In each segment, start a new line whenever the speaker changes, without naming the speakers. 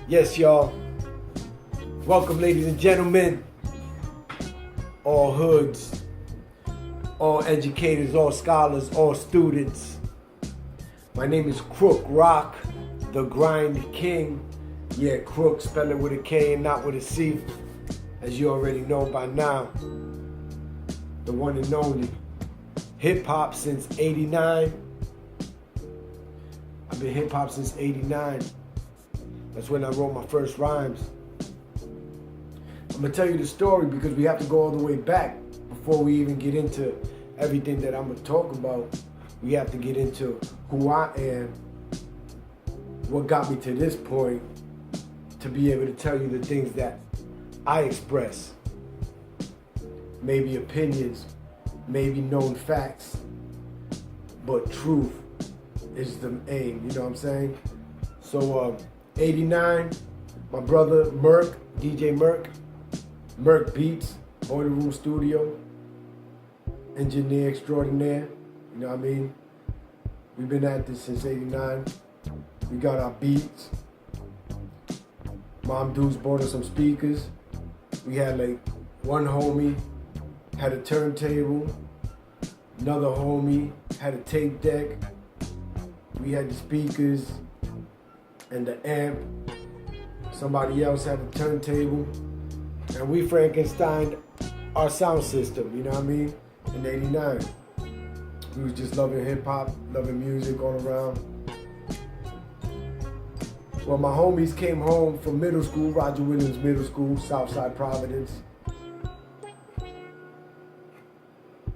Yes, y'all. Welcome, ladies and gentlemen. All hoods, all educators, all scholars, all students. My name is Krook Rock, the Grind King. Yeah, Krook, spell it with a K and not with a C, as you already know by now. The one and only. Hip-hop since 89. I've been hip-hop since 89. That's when I wrote my first rhymes. I'm gonna tell you the story because we have to go all the way back before we even get into everything that I'm gonna talk about. We have to get into who I am, what got me to this point, to be able to tell you the things that I express. Maybe opinions, maybe known facts, but truth is the aim, you know what I'm saying? So 89, my brother Merk, DJ Merk Beats, Boiler Room Studio, engineer extraordinaire, you know what I mean? We've been at this since 89. We got our beats. Mom Dudes bought us some speakers. We had like one homie had a turntable, another homie had a tape deck. We had the speakers and the amp. Somebody else had a turntable. And we Frankensteined our sound system, you know what I mean? In 89. We was just loving hip hop, loving music all around. Well, my homies came home from middle school, Roger Williams Middle School, Southside Providence.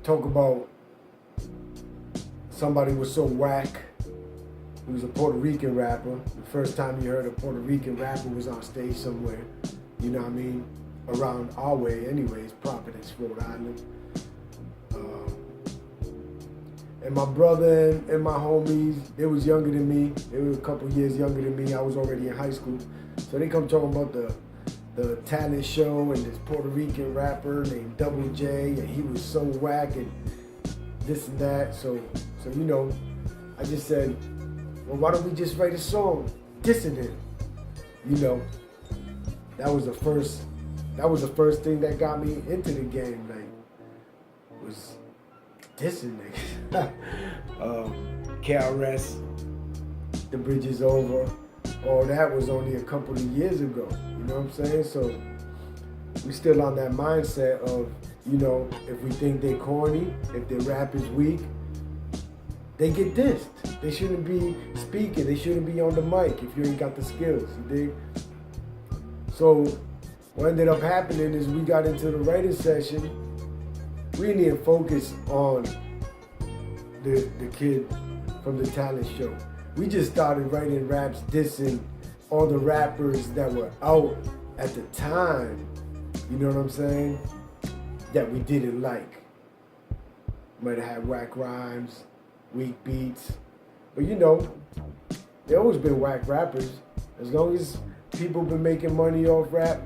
Talk about somebody was so whack. He was a Puerto Rican rapper. The first time you heard a Puerto Rican rapper was on stage somewhere, you know what I mean? Around our way anyways, Providence, Rhode Island. And my brother and my homies, they was younger than me. They were a couple years younger than me. I was already in high school. So they come talking about the talent show and this Puerto Rican rapper named Double J, and he was so whack and this and that. So you know, I just said, well, why don't we just write a song dissing him? You know, that was the first thing that got me into the game, like, was dissing niggas. KRS, The Bridge Is Over, all that was only a couple of years ago, you know what I'm saying? So we still on that mindset of, you know, if we think they corny, if their rap is weak, they get dissed. They shouldn't be speaking, they shouldn't be on the mic if you ain't got the skills, you dig? So what ended up happening is we got into the writing session. We didn't even focus on the kid from the talent show. We just started writing raps dissing all the rappers that were out at the time, you know what I'm saying, that we didn't like. Might have had whack rhymes, weak beats, but you know, there always been whack rappers. As long as people been making money off rap,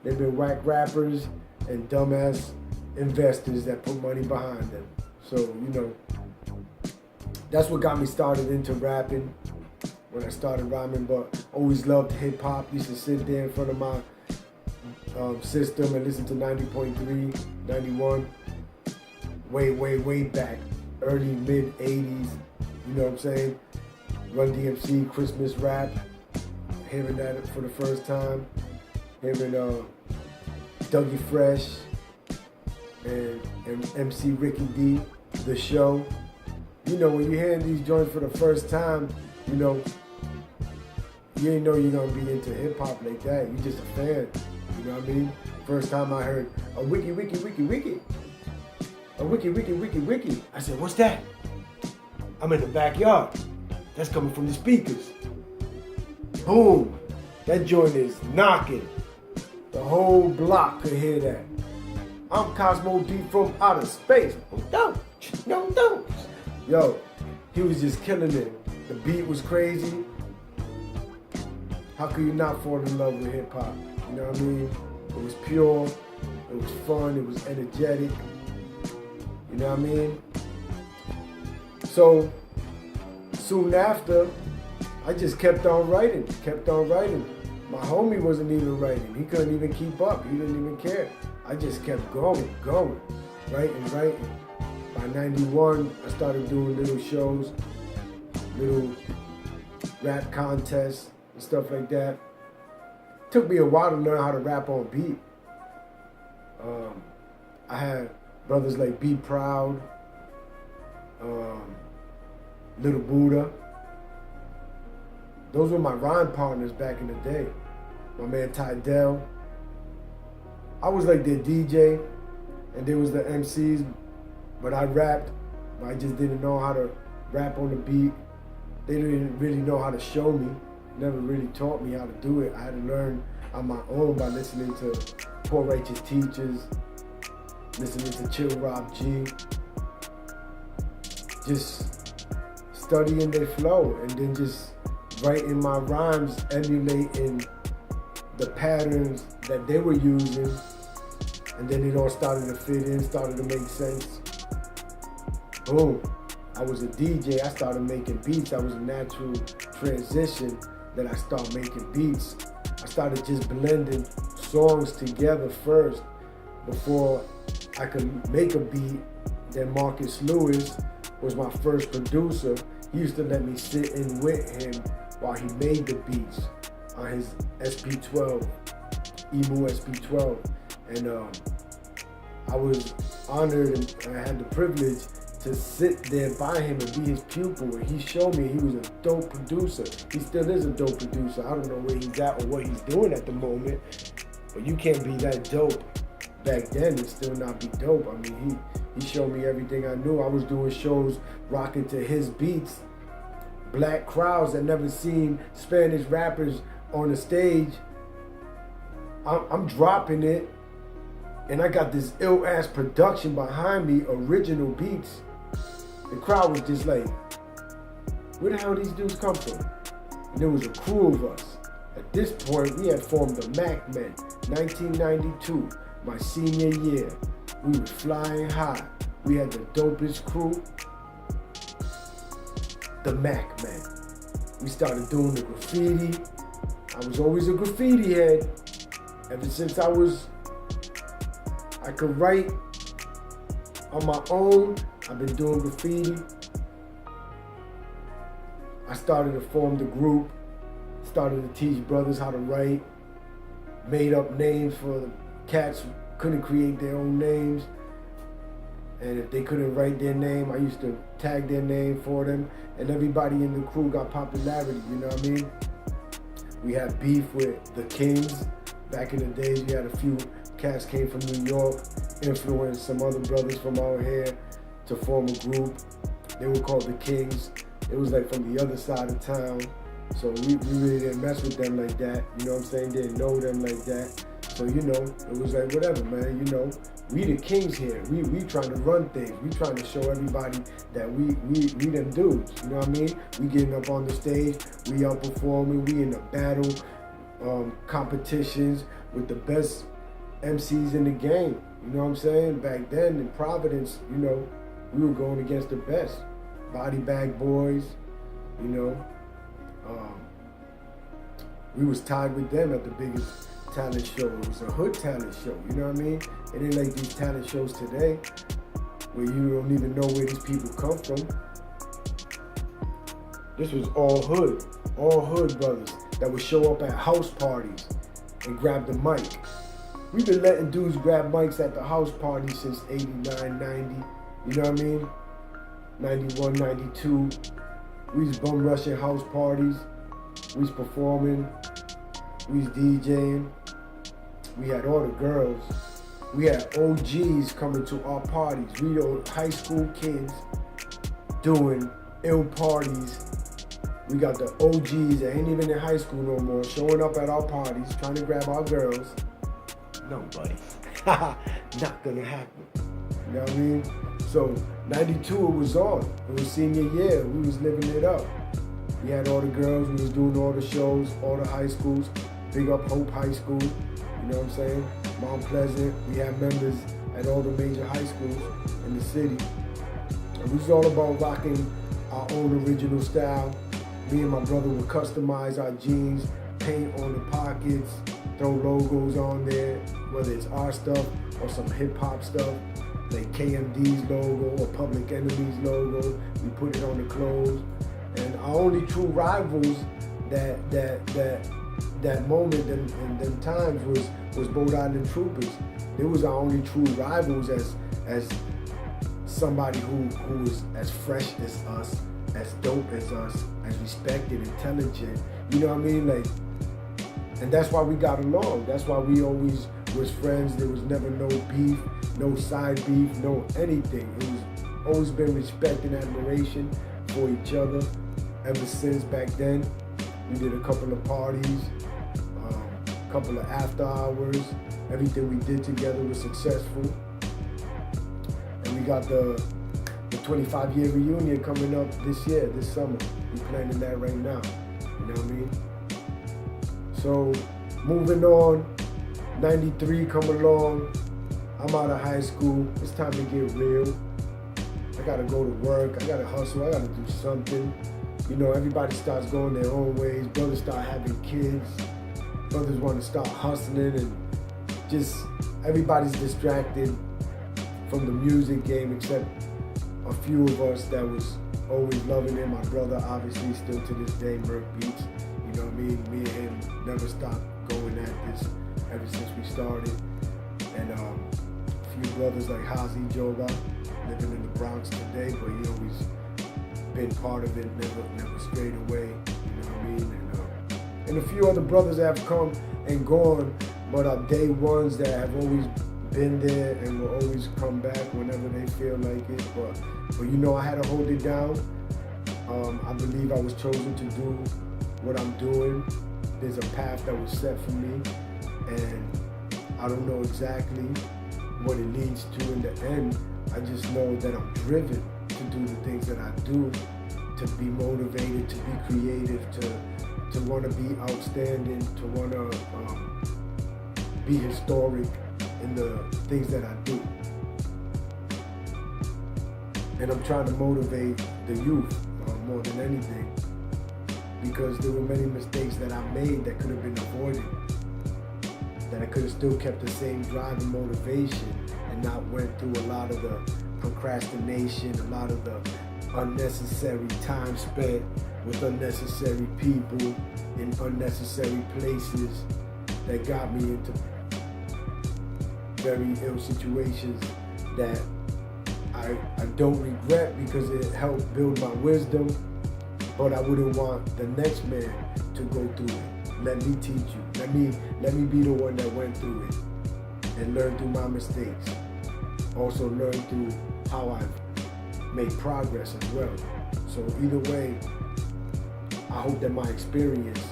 they've been whack rappers and dumbass investors that put money behind them. So, you know, that's what got me started into rapping when I started rhyming, but always loved hip hop. Used to sit there in front of my system and listen to 90.3, 91, way back, early, mid 80s, you know what I'm saying? Run DMC, Christmas rap, hearing that for the first time, hearing Dougie Fresh, and MC Ricky D, The Show. You know, when you're hearing these joints for the first time, you know, you ain't know you're gonna be into hip hop like that. You're just a fan, you know what I mean? First time I heard a wiki, a wiki. I said, what's that? I'm in the backyard. That's coming from the speakers. Boom, that joint is knocking. The whole block could hear that. I'm Cosmo D from outer space. Don't. Yo, he was just killing it. The beat was crazy. How could you not fall in love with hip hop? You know what I mean? It was pure, it was fun, it was energetic. You know what I mean? So soon after, I just kept on writing. My homie wasn't even writing. He couldn't even keep up. He didn't even care. I just kept going, writing. By 91, I started doing little shows, little rap contests and stuff like that. Took me a while to learn how to rap on beat. I had brothers like Be Proud, Little Buddha. Those were my rhyme partners back in the day. My man Tydell. I was like their DJ, and there was the MCs, but I rapped. I just didn't know how to rap on the beat. They didn't really know how to show me. Never really taught me how to do it. I had to learn on my own by listening to Poor Righteous Teachers, listening to Chill Rob G, just studying their flow and then just writing my rhymes, emulating the patterns that they were using, and then it all started to fit in, started to make sense. Boom. I was a DJ, I started making beats. That was a natural transition that I started making beats. I started just blending songs together first before I could make a beat. Then Marcus Lewis was my first producer. He used to let me sit in with him while he made the beats on his SP12, Emu SP12. And I was honored and I had the privilege to sit there by him and be his pupil, and he showed me he was a dope producer. He still is a dope producer. I don't know where he's at or what he's doing at the moment, but you can't be that dope back then and still not be dope. I mean, he showed me everything I knew. I was doing shows rocking to his beats. Black crowds that never seen Spanish rappers on the stage. I'm dropping it, and I got this ill-ass production behind me, original beats. The crowd was just like, where the hell these dudes come from? And there was a crew of us. At this point, we had formed the Mac Men, 1992, my senior year. We were flying high. We had the dopest crew, the Mac Men. We started doing the graffiti. I was always a graffiti head. Ever since I could write on my own, I've been doing graffiti. I started to form the group, started to teach brothers how to write, made up names for the cats who couldn't create their own names. And if they couldn't write their name, I used to tag their name for them. And everybody in the crew got popularity, you know what I mean? We had beef with the Kings. Back in the days, we had a few cats came from New York, influenced some other brothers from out here to form a group. They were called the Kings. It was like from the other side of town. So we really didn't mess with them like that. You know what I'm saying? Didn't know them like that. So, you know, it was like, whatever, man, you know. We the kings here. We trying to run things. We trying to show everybody that we them dudes. You know what I mean? We getting up on the stage. We out performing. We in the battle competitions with the best MCs in the game. You know what I'm saying? Back then in Providence, you know, we were going against the best. Body Bag Boys, you know. We was tied with them at the biggest talent show. It was a hood talent show, you know what I mean? It ain't like these talent shows today where you don't even know where these people come from. This was all hood brothers that would show up at house parties and grab the mic. We've been letting dudes grab mics at the house parties since 89, 90, you know what I mean? 91, 92. We was bum rushing house parties. We was performing. We was DJing. We had all the girls. We had OGs coming to our parties. We were high school kids doing ill parties. We got the OGs that ain't even in high school no more showing up at our parties trying to grab our girls. No, buddy. Not gonna happen. You know what I mean? So 92 it was on. It was senior year. We was living it up. We had all the girls. We was doing all the shows, all the high schools. Big up Hope High School. You know what I'm saying? Mount Pleasant. We had members at all the major high schools in the city. And we was all about rocking our own original style. Me and my brother would customize our jeans, paint on the pockets, throw logos on there, whether it's our stuff or some hip-hop stuff, like KMD's logo or Public Enemy's logo. We put it on the clothes. And our only true rivals that moment and them times was Boat Island Troopers. They was our only true rivals as somebody who was as fresh as us, as dope as us, as respected, intelligent. You know what I mean? Like, and that's why we got along. That's why we always was friends. There was never no beef, no side beef, no anything. It was always been respect and admiration for each other ever since back then. We did a couple of parties, a couple of after hours. Everything we did together was successful. And we got the 25-year reunion coming up this summer. We're planning that right now. You know what I mean? So, moving on, 93 come along. I'm out of high school. It's time to get real. I gotta go to work. I gotta hustle. I gotta do something. You know, everybody starts going their own ways. Brothers start having kids. Brothers want to start hustling, and just everybody's distracted from the music game except a few of us that was always loving it. My brother, obviously, still to this day, Merc Beats. You know what I mean? Me and him never stopped going at this ever since we started. And a few brothers like Hazi Joba, living in the Bronx today, but he always been part of it, never strayed away. You know what I mean? And a few other brothers that have come and gone, but are day ones that have always been there and will always come back whenever they feel like it. But you know, I had to hold it down. I believe I was chosen to do what I'm doing. There's a path that was set for me, and I don't know exactly what it leads to in the end. I just know that I'm driven to do the things that I do, to be motivated, to be creative, to want to be outstanding, to want to be historic in the things that I do. And I'm trying to motivate the youth more than anything, because there were many mistakes that I made that could have been avoided, that I could have still kept the same drive and motivation and not went through a lot of the procrastination, a lot of the unnecessary time spent with unnecessary people in unnecessary places that got me into very ill situations that I don't regret, because it helped build my wisdom, but I wouldn't want the next man to go through it. Let me teach you. Let me be the one that went through it and learn through my mistakes. Also learn through how I've made progress as well. So either way, I hope that my experience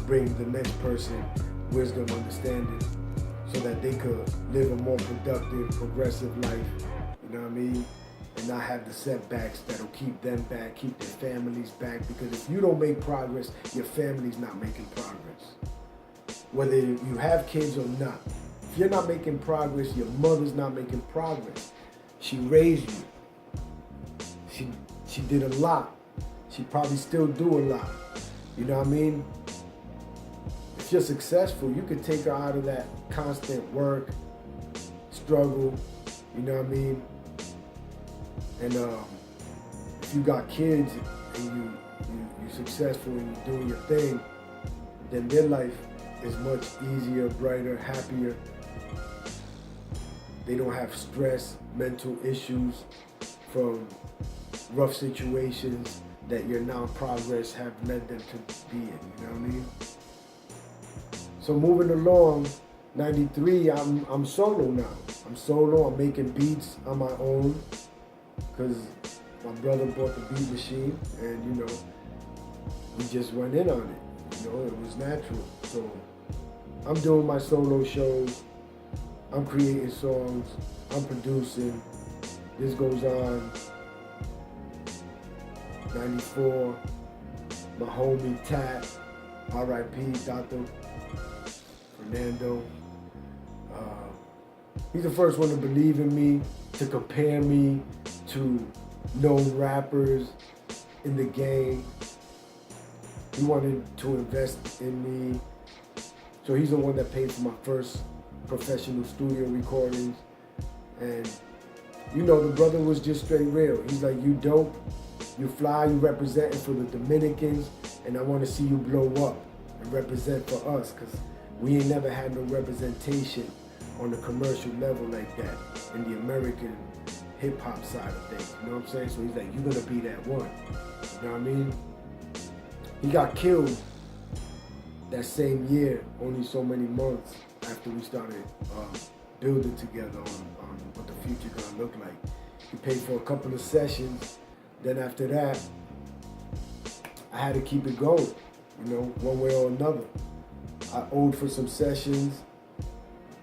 brings the next person wisdom, understanding, so that they could live a more productive, progressive life, you know what I mean? And not have the setbacks that'll keep them back, keep their families back. Because if you don't make progress, your family's not making progress. Whether you have kids or not. If you're not making progress, your mother's not making progress. She raised you. She did a lot. She probably still do a lot. You know what I mean? If you're successful, you could take her out of that constant work, struggle, you know what I mean? And if you got kids and you're successful and you're doing your thing, then their life is much easier, brighter, happier. They don't have stress, mental issues from rough situations that your non-progress have led them to be in, you know what I mean? So moving along, 93, I'm solo now. I'm solo, I'm making beats on my own, because my brother bought the beat machine, and you know, we just went in on it. You know, it was natural. So I'm doing my solo shows, I'm creating songs, I'm producing. This goes on. 94, my homie Tat, R.I.P. Dr. Fernando. He's the first one to believe in me, to compare me to known rappers in the game. He wanted to invest in me. So he's the one that paid for my first professional studio recordings. And, you know, the brother was just straight real. He's like, you dope, you fly, you representing for the Dominicans, and I want to see you blow up and represent for us, because we ain't never had no representation on the commercial level like that in the American hip-hop side of things. You know what I'm saying? So he's like, you're going to be that one. You know what I mean? He got killed that same year, only so many months after we started building together on what the future gonna look like. He paid for a couple of sessions. Then after that, I had to keep it going, you know, one way or another. I owed for some sessions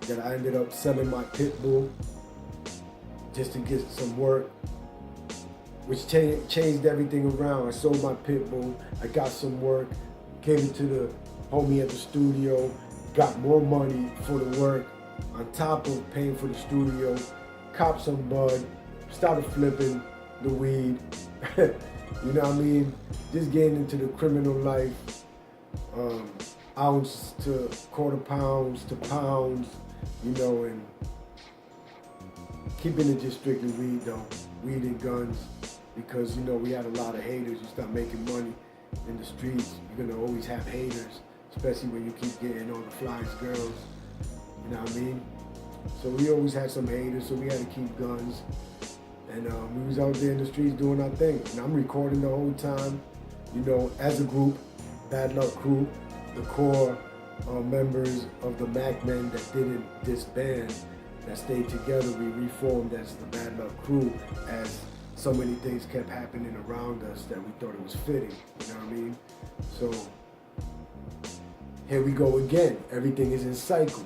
that I ended up selling my pit bull just to get some work, which changed everything around. I sold my pit bull, I got some work, gave it to the homie at the studio, got more money for the work on top of paying for the studio, copped some bud, started flipping the weed, you know what I mean? Just getting into the criminal life, ounce to quarter pounds to pounds, you know, and keeping it just strictly weed though, weed and guns, because, you know, we had a lot of haters. You start making money in the streets, you're gonna always have haters, especially when you keep getting all the flyest girls, you know what I mean? So we always had some haters, so we had to keep guns. And we was out there in the streets doing our thing. And I'm recording the whole time, you know, as a group, Bad Luck Crew, the core members of the Mac Men that didn't disband, that stayed together. We reformed as the Bad Luck Crew, as so many things kept happening around us that we thought it was fitting, you know what I mean? So here we go again. Everything is in cycles.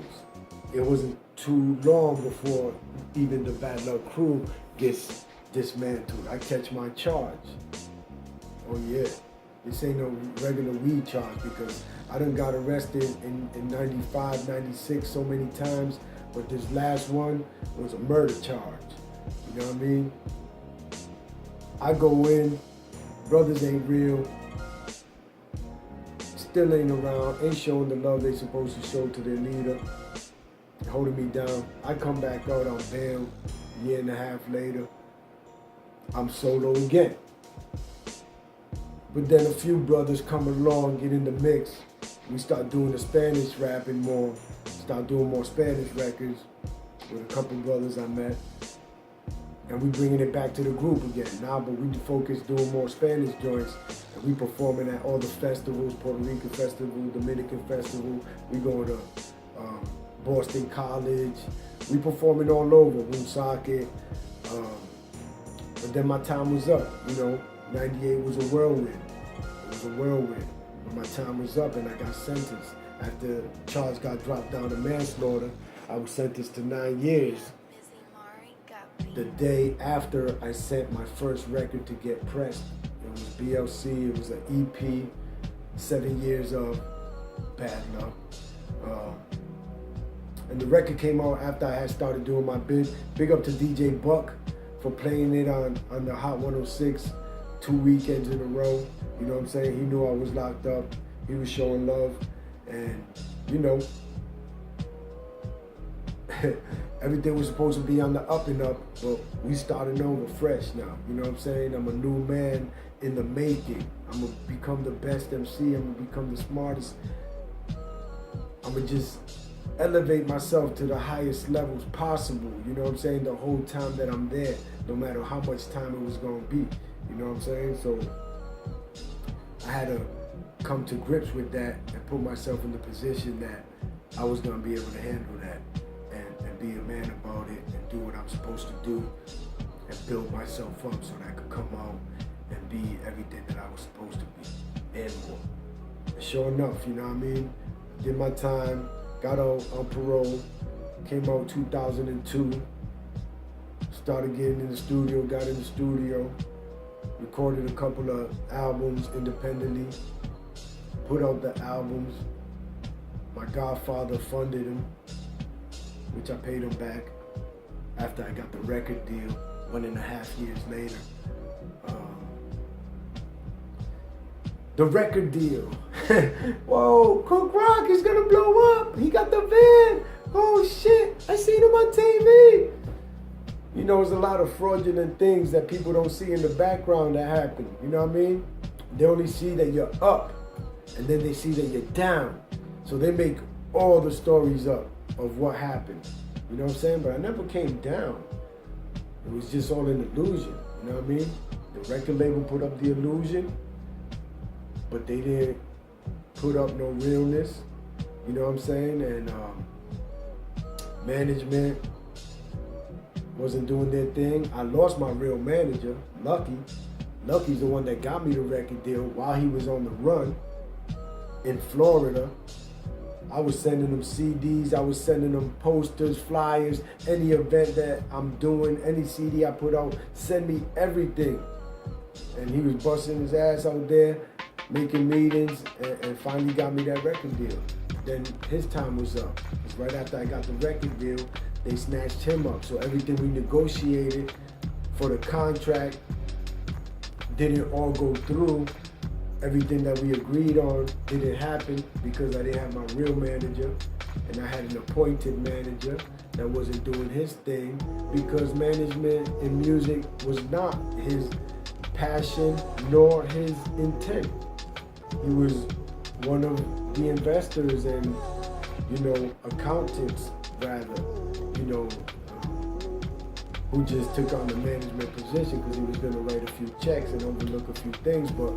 It wasn't too long before even the Bad Luck Crew gets dismantled. I catch my charge. Oh yeah, this ain't no regular weed charge, because I done got arrested in 95, 96 so many times, but this last one was a murder charge. You know what I mean? I go in, brothers ain't real, still ain't around, ain't showing the love they supposed to show to their leader, holding me down. I come back out on bail a year and a half later. I'm solo again. But then a few brothers come along, get in the mix. We start doing the Spanish rapping more, start doing more Spanish records with a couple brothers I met. And we bringing it back to the group again. Now, but we focus doing more Spanish joints. And we performing at all the festivals, Puerto Rican Festival, Dominican Festival. We go to Boston College. We performing all over, Woonsocket. But then my time was up, you know. 98 was a whirlwind. It was a whirlwind. But my time was up and I got sentenced. After charge got dropped down to manslaughter, I was sentenced to 9 years. The day after I sent my first record to get pressed. It was BLC, it was an EP, 7 years of Bad Luck. And the record came out after I had started doing my big up to DJ Buck for playing it on the Hot 106 2 weekends in a row. You know what I'm saying? He knew I was locked up. He was showing love. And, you know, everything was supposed to be on the up and up, but we starting over fresh now. You know what I'm saying? I'm a new man in the making. I'm gonna become the best MC. I'm gonna become the smartest. I'm gonna just elevate myself to the highest levels possible. You know what I'm saying? The whole time that I'm there, no matter how much time it was gonna be. You know what I'm saying? So I had to come to grips with that and put myself in the position that I was gonna be able to handle that and be a man about it and do what I'm supposed to do and build myself up so that I could come out and be everything that I was supposed to be and more. And sure enough, you know what I mean? Did my time, got out on parole, came out 2002, started getting in the studio, got in the studio, recorded a couple of albums independently, put out the albums. My godfather funded them, which I paid him back after I got the record deal 1.5 years later. The record deal Whoa, Krook Rock is gonna blow up. He got the van. Oh shit, I seen him on TV. You know, there's a lot of fraudulent things that people don't see in the background that happen. You know what I mean? They only see that you're up, and then they see that you're down. So they make all the stories up of what happened. You know what I'm saying? But I never came down. It was just all an illusion. You know what I mean? The record label put up the illusion, but they didn't put up no realness. You know what I'm saying? And management wasn't doing their thing. I lost my real manager, Lucky. Lucky's the one that got me the record deal while he was on the run in Florida. I was sending them CDs, I was sending them posters, flyers, any event that I'm doing, any CD I put out, send me everything. And he was busting his ass out there, making meetings, and finally got me that record deal. Then his time was up. Because right after I got the record deal, they snatched him up. So everything we negotiated for the contract didn't all go through. Everything that we agreed on didn't happen because I didn't have my real manager, and I had an appointed manager that wasn't doing his thing because management in music was not his passion nor his intent. He was one of the investors and, you know, accountants rather, you know, who just took on the management position because he was going to write a few checks and overlook a few things, but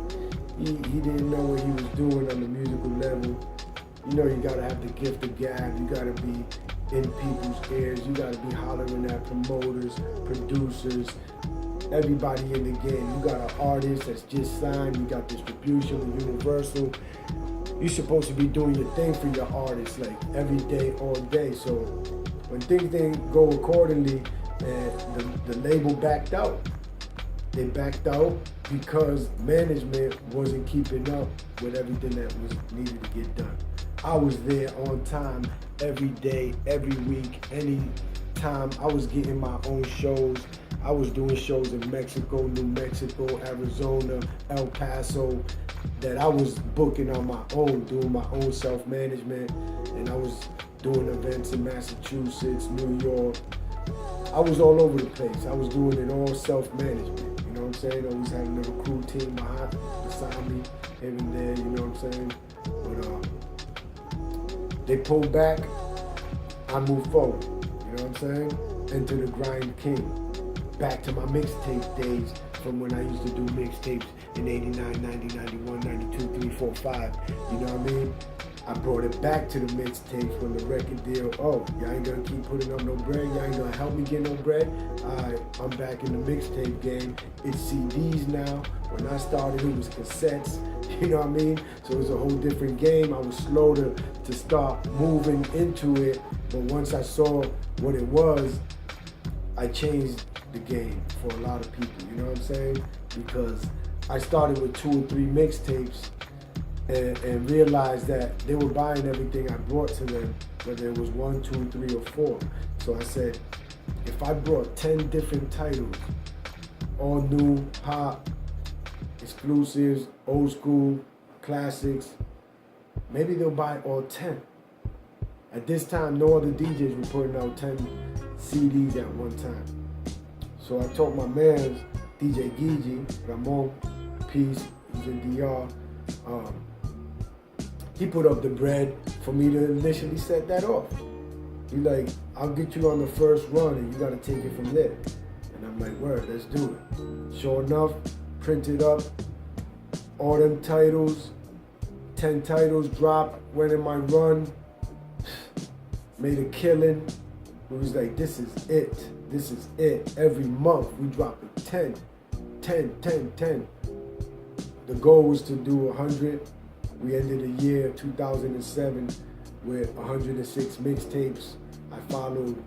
he didn't know what he was doing on the musical level. You know, you got to have the gift of gab. You got to be in people's ears. You got to be hollering at promoters, producers, everybody in the game. You got an artist that's just signed. You got distribution with Universal. You're supposed to be doing your thing for your artists, like every day, all day. So when things didn't go accordingly, and the label backed out. They backed out because management wasn't keeping up with everything that was needed to get done. I was there on time every day, every week, any time. I was getting my own shows. I was doing shows in Mexico, New Mexico, Arizona, El Paso, that I was booking on my own, doing my own self-management, and I was doing events in Massachusetts, New York. I was all over the place. I was doing it all self-management. You know what I'm saying? Always had a little crew team beside me, here and there. You know what I'm saying? But they pulled back. I moved forward. You know what I'm saying? Into the grind king. Back to my mixtape days from when I used to do mixtapes in 89, 90, 91, 92, 3, 4, 5. You know what I mean? I brought it back to the mixtapes when the record deal, oh, y'all ain't gonna keep putting up no bread, y'all ain't gonna help me get no bread. I'm back in the mixtape game. It's CDs now. When I started, it was cassettes, you know what I mean? So it was a whole different game. I was slow to start moving into it, but once I saw what it was, I changed the game for a lot of people, you know what I'm saying? Because I started with 2 or 3 mixtapes, and realized that they were buying everything I brought to them, whether it was 1, 2, 3, or 4. So I said, if I brought 10 different titles, all new, pop, exclusives, old school, classics, maybe they'll buy all 10. At this time, no other DJs were putting out 10 CDs at one time. So I told my man, DJ Gigi, Ramon, peace, he's in DR, he put up the bread for me to initially set that off. He like, I'll get you on the first run and you gotta take it from there. And I'm like, word, let's do it. Sure enough, printed up all them titles, 10 titles dropped, went in my run, made a killing. It was like, this is it. Every month we dropping 10. The goal was to do 100. We ended the year 2007 with 106 mixtapes. I followed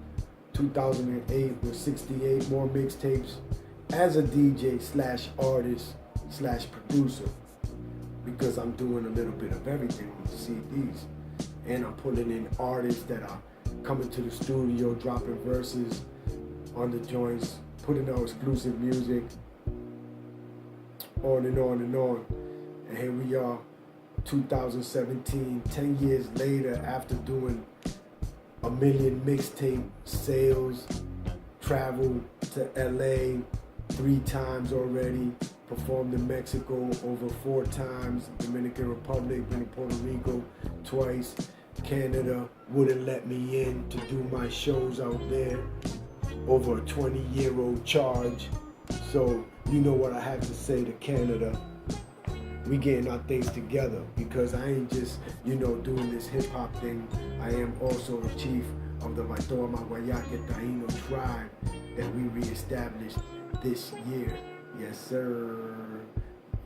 2008 with 68 more mixtapes as a DJ / artist / producer, because I'm doing a little bit of everything with the CDs. And I'm pulling in artists that are coming to the studio, dropping verses on the joints, putting out exclusive music, on and on and on. And here we are, 2017, 10 years later, after doing 1 million mixtape sales, traveled to LA 3 times already, performed in Mexico over 4 times, Dominican Republic, been to Puerto Rico twice, Canada wouldn't let me in to do my shows out there, over a 20-year-old charge. So you know what I have to say to Canada. We getting our things together, because I ain't just, doing this hip-hop thing. I am also a chief of the Maitoa Maguayaque Taino tribe that we reestablished this year. Yes, sir.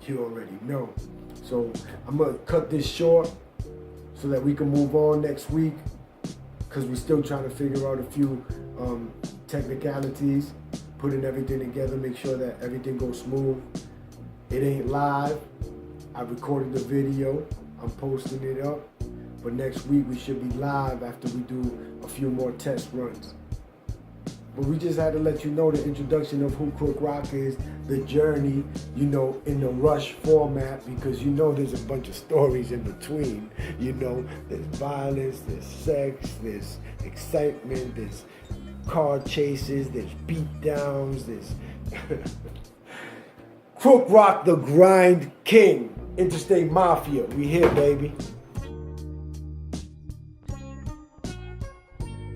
You already know. So I'm going to cut this short so that we can move on next week, because we're still trying to figure out a few technicalities, putting everything together, make sure that everything goes smooth. It ain't live. I recorded the video. I'm posting it up. But next week we should be live after we do a few more test runs. But we just had to let you know the introduction of who Krook Rock is, the journey, in the rush format, because there's a bunch of stories in between. There's violence, there's sex, there's excitement, there's car chases, there's beat downs, there's Krook Rock, the grind king, interstate mafia. We here, baby.